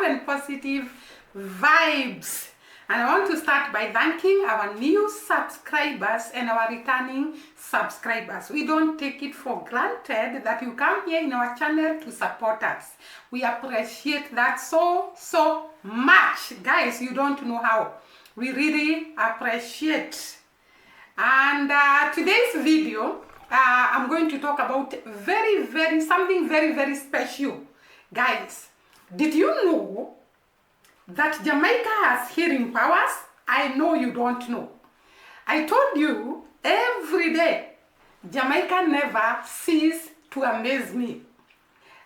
and positive vibes. And I want to start by thanking our new subscribers and our returning subscribers. We don't take it for granted that you come here in our channel to support us. We appreciate that so much. Guys, you don't know how. We really appreciate. And today's video, I'm going to talk about something very special. Guys, did you know that Jamaica has healing powers? I know you don't know. I told you every day, Jamaica never ceases to amaze me.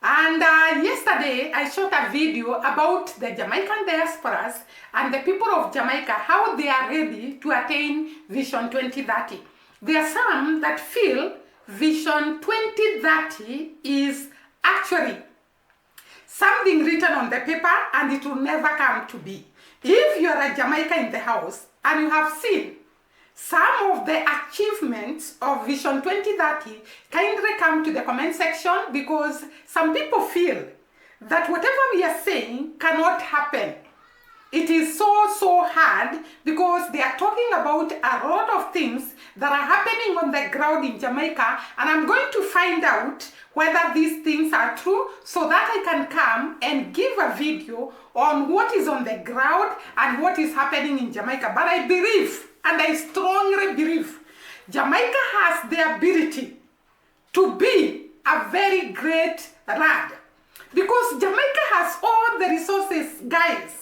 And yesterday, I shot a video about the Jamaican diasporas and the people of Jamaica, how they are ready to attain Vision 2030. There are some that feel Vision 2030 is actually something written on the paper and it will never come to be. If you are a Jamaica in the house and you have seen some of the achievements of Vision 2030, kindly come to the comment section, because some people feel that whatever we are saying cannot happen. It is so hard because they are talking about a lot of things that are happening on the ground in Jamaica, and I'm going to find out whether these things are true so that I can come and give a video on what is on the ground and what is happening in Jamaica. But I believe, and I strongly believe, Jamaica has the ability to be a very great land, because Jamaica has all the resources, guys.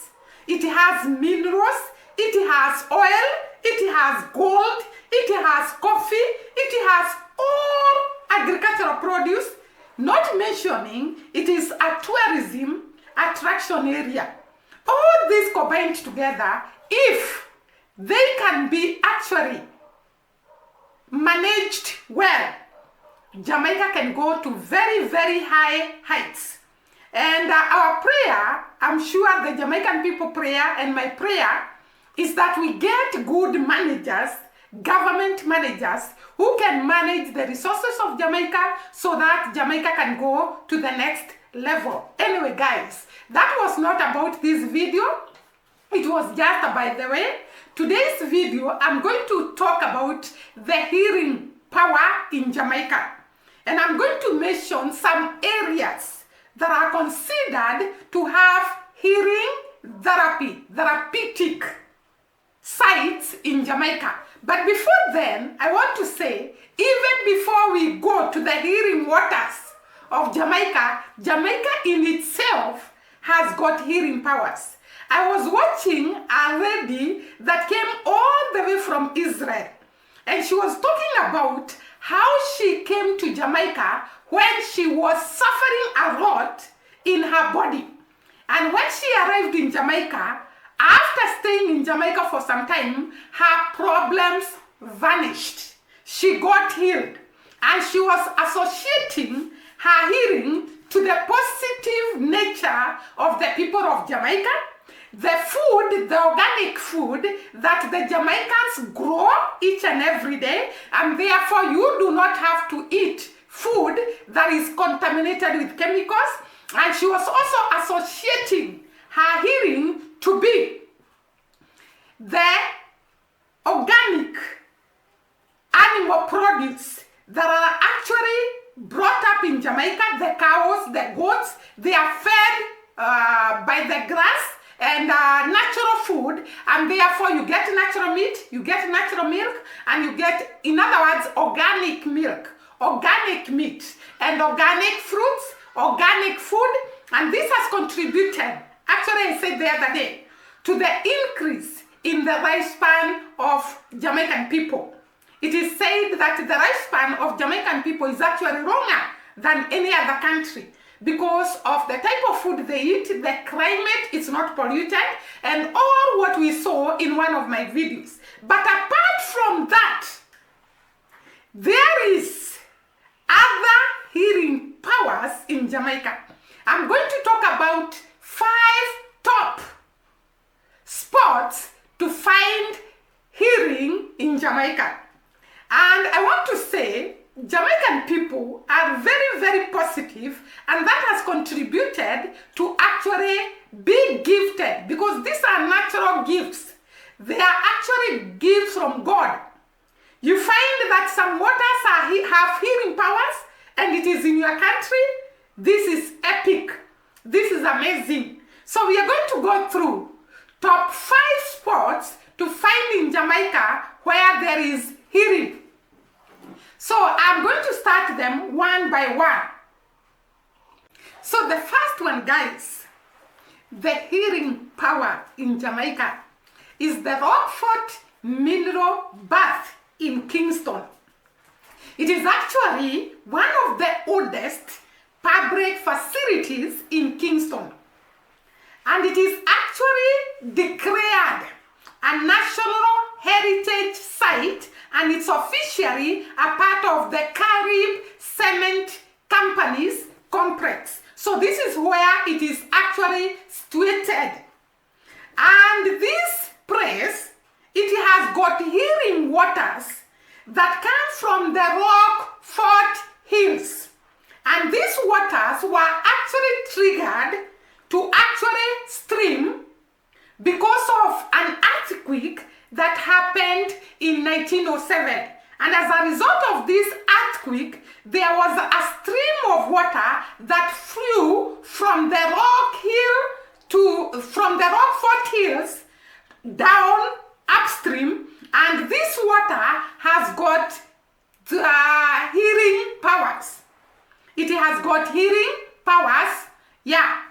It has minerals, it has oil, it has gold, it has coffee, it has all agricultural produce, not mentioning it is a tourism attraction area. All these combined together, if they can be actually managed well, Jamaica can go to very high heights. And our prayer, I'm sure the Jamaican people prayer and my prayer, is that we get good managers, government managers, who can manage the resources of Jamaica so that Jamaica can go to the next level. Anyway, guys, that was not about this video. It was just a by the way. Today's video, I'm going to talk about the healing power in Jamaica. And I'm going to mention some areas that are considered to have healing therapeutic sites in Jamaica. But before then, I want to say, even before we go to the healing waters of Jamaica, Jamaica in itself has got healing powers. I was watching a lady that came all the way from Israel, and she was talking about how she came to Jamaica when she was suffering a lot in her body. And when she arrived in Jamaica, after staying in Jamaica for some time, her problems vanished. She got healed. And she was associating her healing to the positive nature of the people of Jamaica, the food, the organic food that the Jamaicans grow each and every day, and therefore you do not have to eat food that is contaminated with chemicals. And she was also associating her healing to be the organic animal produce that are actually brought up in Jamaica. The cows, the goats, they are fed by the grass and natural food, and therefore you get natural meat, you get natural milk, and you get, in other words, organic milk, organic meat, and organic fruits, organic food. And this has contributed, actually I said the other day, to the increase in the lifespan of Jamaican people. It is said that the lifespan of Jamaican people is actually longer than any other country, because of the type of food they eat, the climate is not polluted, and all what we saw in one of my videos. But apart from that, there is other healing powers in Jamaica. I'm going to talk about 5 top spots to find healing in Jamaica. And I want to say Jamaican people are very, very positive, and that has contributed to actually be gifted, because these are natural gifts. They are actually gifts from God. You find that some waters have healing powers, and it is in your country. This is epic. This is amazing. So we are going to go through top 5 spots to find in Jamaica where there is healing. So I'm going to start them one by one. So the first one, guys, the healing power in Jamaica is the Rockfort Mineral Bath in Kingston. It is actually one of the oldest public facilities in Kingston. And it is actually declared a National Heritage Site, and it's officially a part of the Carib Cement Company's complex. So this is where it is actually situated. And this place, it has got healing waters that come from the Rockfort Hills. And these waters were actually triggered to actually stream because of an earthquake that happened in 1907. And as a result of this earthquake, there was a stream of water that flew from the Rockfort Hills down upstream, and this water has got healing powers. It has got healing powers, yeah.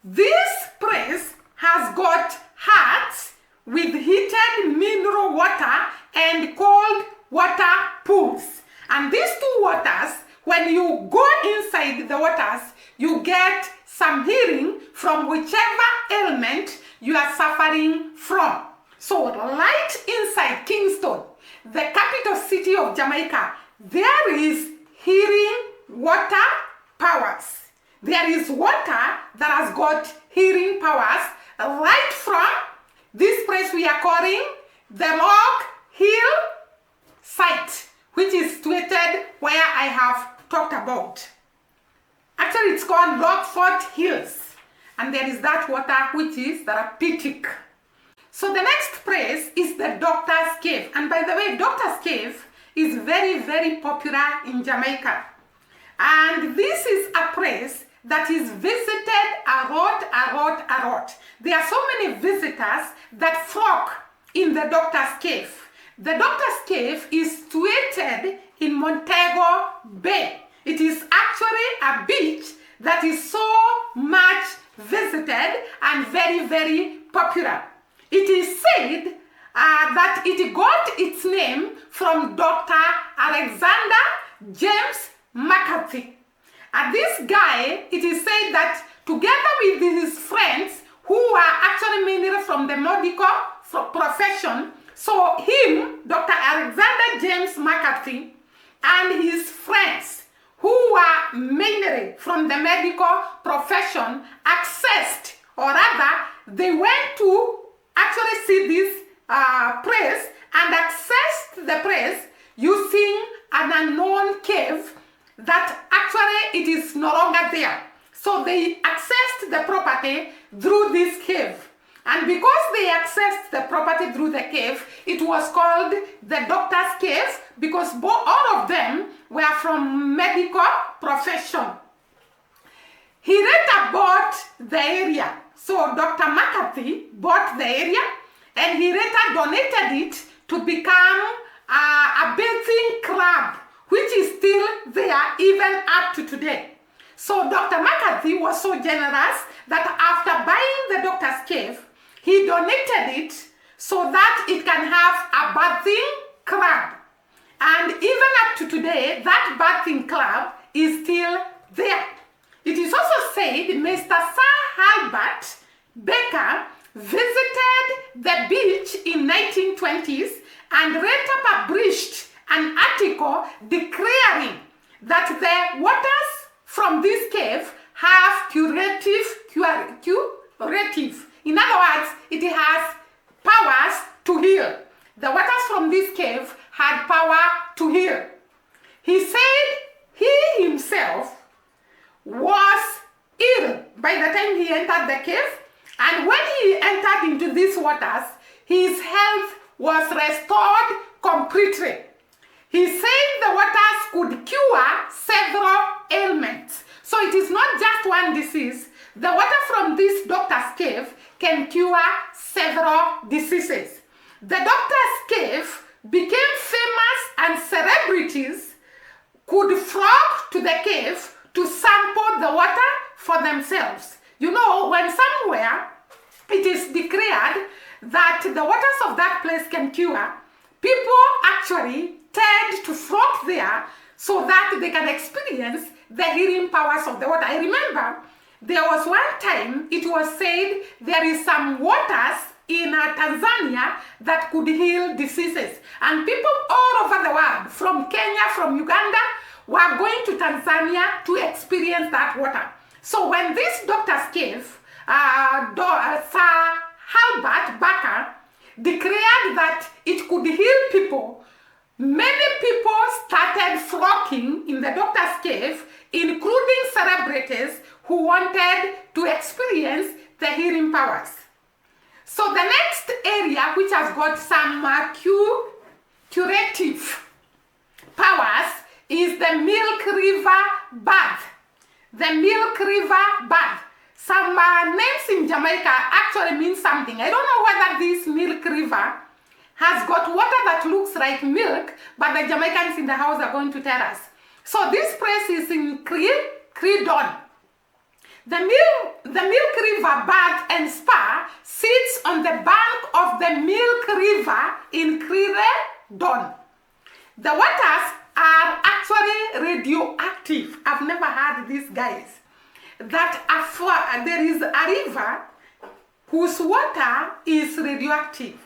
This place has got hearts with heated mineral water and cold water pools. And these two waters, when you go inside the waters, you get some healing from whichever ailment you are suffering from. So right inside Kingston, the capital city of Jamaica, there is healing water powers. There is water that has got healing powers right from this place we are calling the Rock Hill site, which is situated where I have talked about. Actually, it's called Rockfort Hills, and there is that water which is therapeutic. So the next place is the Doctor's Cave. And by the way, Doctor's Cave is very, very popular in Jamaica. And this is a place that is visited a lot. There are so many visitors that flock in the Doctor's Cave. The Doctor's Cave is situated in Montego Bay. It is actually a beach that is so much visited and very, very popular. It is said that it got its name from Dr. Alexander James McCarthy. And this guy, it is said that together with his friends who are actually mainly from the medical profession, so him, Dr. Alexander James McCarthy, and his friends who were mainly from the medical profession accessed, or rather, they went to actually see this place and accessed the place using an unknown cave that actually it is no longer there. So they accessed the property through this cave. And because they accessed the property through the cave, it was called the Doctor's Cave, because all of them were from medical profession. He later bought the area. So Dr. McCarthy bought the area, and he later donated it to become a bathing club, which is still there even up to today. So Dr. McCarthy was so generous that after buying the Doctor's Cave, he donated it so that it can have a bathing club. And even up to today, that bathing club is still there. It is also said Mr. Sir Albert Baker visited the beach in 1920s and later published an article declaring that the waters from this cave have curative. In other words, it has powers to heal. The waters from this cave had power to heal. He said he himself was ill by the time he entered the cave, and when he entered into these waters, his health was restored completely. He said the waters could cure several ailments. So it is not just one disease. The water from this doctor's cave can cure several diseases. The doctor's cave became famous and celebrities could flock to the cave to sample the water for themselves. You know, when somewhere it is declared that the waters of that place can cure, people actually tend to flock there so that they can experience the healing powers of the water. I remember there was one time it was said there is some waters in Tanzania that could heal diseases. And people all over the world, from Kenya, from Uganda, were going to Tanzania to experience that water. So when this doctor's cave, Sir Albert Barker declared that it could heal people, many people started flocking in the doctor's cave, including celebrities who wanted to experience the healing powers. So the next area which has got some curative powers is the Milk River bath. The Milk River bath. Some names in Jamaica actually mean something. I don't know whether this Milk River has got water that looks like milk, but the Jamaicans in the house are going to tell us. So this place is in Credon. The Milk River Bath and Spa sits on the bank of the Milk River in Credon. The waters are actually radioactive. I've never heard these guys. That there is a river whose water is radioactive.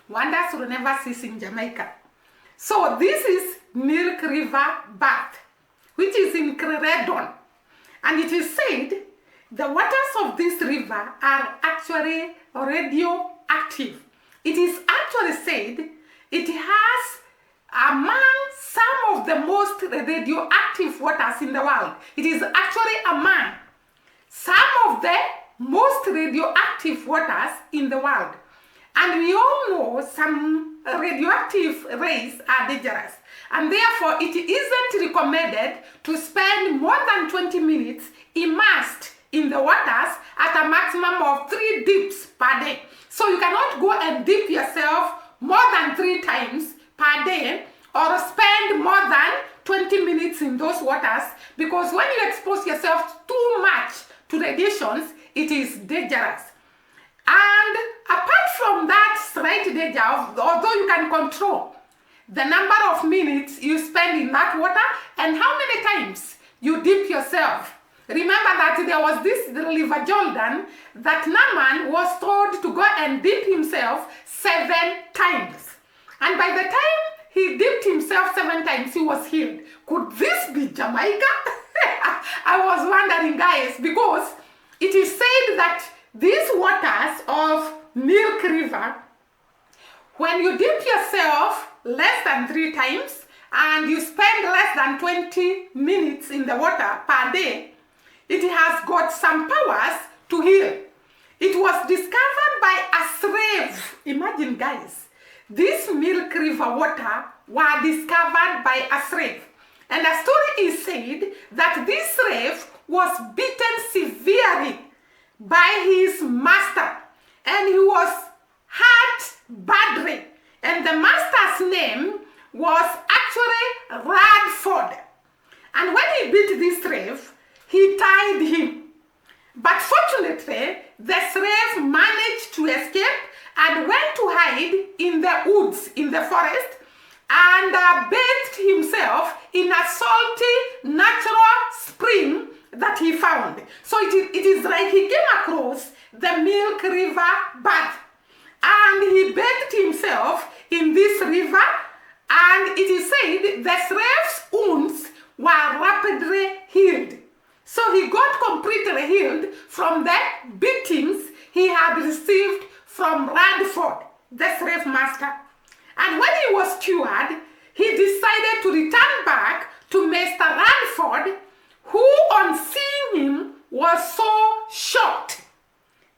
Wonders will never cease in Jamaica. So this is Milk River Bath, which is in Credon. And it is said the waters of this river are actually radioactive. It is actually said it has among some of the most radioactive waters in the world. It is actually among some of the most radioactive waters in the world. And we all know some radioactive rays are dangerous. And therefore, it isn't recommended to spend more than 20 minutes immersed in the waters at a maximum of 3 dips per day. So you cannot go and dip yourself more than 3 times per day or spend more than 20 minutes in those waters, because when you expose yourself too much to radiations, it is dangerous. And apart from that slight danger, although you can control the number of minutes you spend in that water and how many times you dip yourself. Remember that there was this river Jordan that Naaman was told to go and dip himself 7 times. And by the time he dipped himself 7 times, he was healed. Could this be Jamaica? I was wondering, guys, because it is said that these waters of Milk River, when you dip yourself less than 3 times and you spend less than 20 minutes in the water per day, it has got some powers to heal. It was discovered by a slave. Imagine, guys, this Milk River water were discovered by a slave. And a story is said that this slave was beaten severely by his master, and he was hurt badly. And the master's name was actually Radford. And when he beat this slave, he tied him. But fortunately, the slave managed to escape and went to hide in the woods, in the forest, and bathed himself in a salty natural spring that he found. So it is like he came across the Milk River bath, and he bathed himself in this river, and it is said the slave's wounds were rapidly healed. So he got completely healed from the beatings he had received from Radford, the slave master. And when he was cured, he decided to return back to Mr. Ranford, who on seeing him was so shocked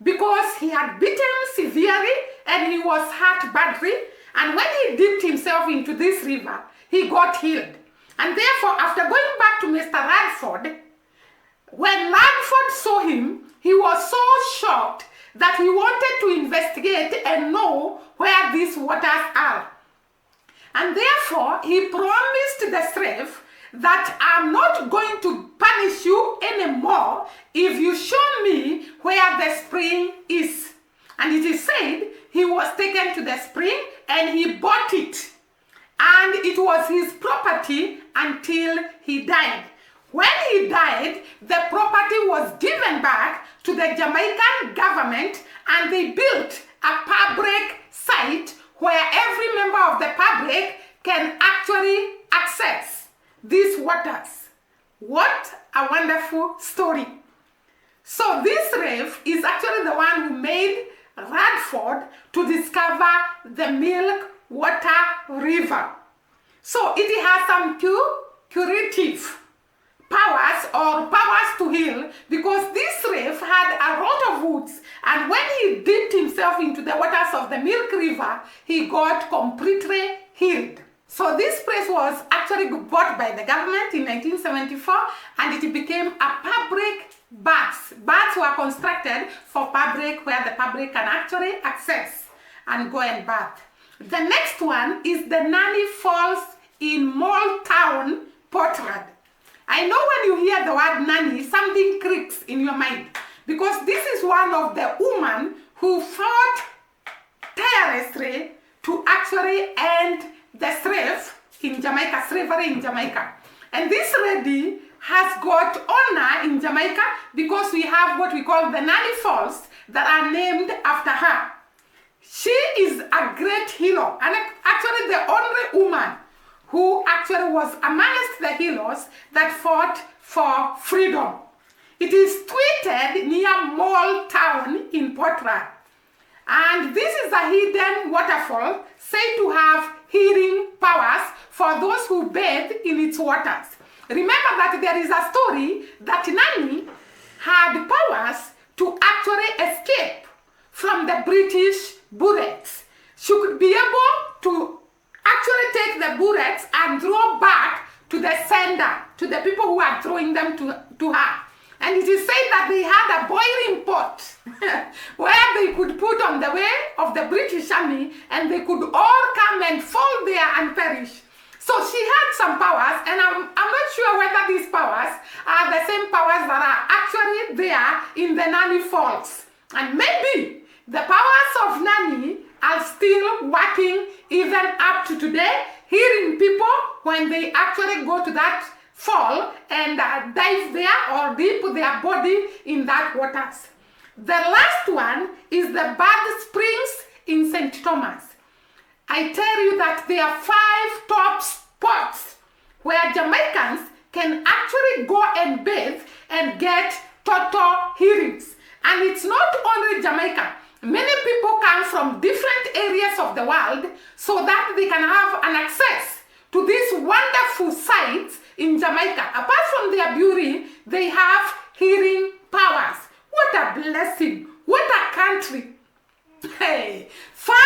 because he had beaten severely and he was hurt badly. And when he dipped himself into this river, he got healed. And therefore, after going back to Mr. Ranford, when Ranford saw him, he was so shocked that he wanted to investigate and know where these waters are. And therefore, he promised the slave that I'm not going to punish you anymore if you show me where the spring is. And it is said he was taken to the spring and he bought it. And it was his property until he died. When he died, the property was given back to the Jamaican government and they built a public site where every member of the public can actually access these waters. What a wonderful story. So this reef is actually the one who made Radford to discover the Milk Water River. So it has some curative powers or powers to heal, because this reef had a lot of woods, and when he dipped himself into the waters of the Milk River, he got completely healed. So this place was actually bought by the government in 1974, and it became a public baths. Baths were constructed for public, where the public can actually access and go and bath. The next one is the Nani Falls in Mall Town, Portland. I know when you hear the word Nani, something creaks in your mind, because this is one of the women who fought tirelessly to actually end the slavery in Jamaica. And this lady has got honor in Jamaica because we have what we call the Nani Falls that are named after her. She is a great healer, and actually the only woman who actually was amongst the healers that fought for freedom. It is situated near Mall Town in Portland. And this is a hidden waterfall said to have healing powers for those who bathe in its waters. Remember that there is a story that Nani had powers to actually escape from the British bullets. She could be able to actually take the bullets and throw back to the sender, to the people who are throwing them to her. And it is said that they had a boiling pot where they could put on the way of the British army, and they could all come and fall there and perish. So she had some powers, and I'm not sure whether these powers are the same powers that are actually there in the Nani Falls. And maybe the powers of Nani are still working even up to today, healing people when they actually go to that fall and dive there or dip their body in that waters. The last one is the Bad Springs in St. Thomas. I tell you that there are 5 top spots where Jamaicans can actually go and bathe and get total healings. And it's not only Jamaica. Many people come from different areas of the world so that they can have an access to these wonderful sites in Jamaica. Apart from their beauty, they have healing powers. What a blessing. What a country. Hey, 5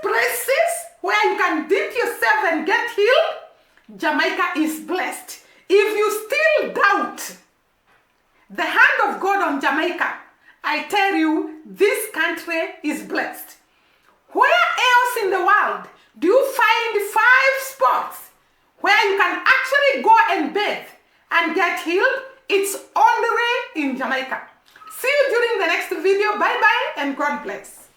places where you can dip yourself and get healed. Jamaica is blessed. If you still doubt the hand of God on Jamaica, I tell you, this country is blessed. Where else in the world do you find 5 spots where you can actually go and bathe and get healed? It's only in Jamaica. See you during the next video. Bye-bye and God bless.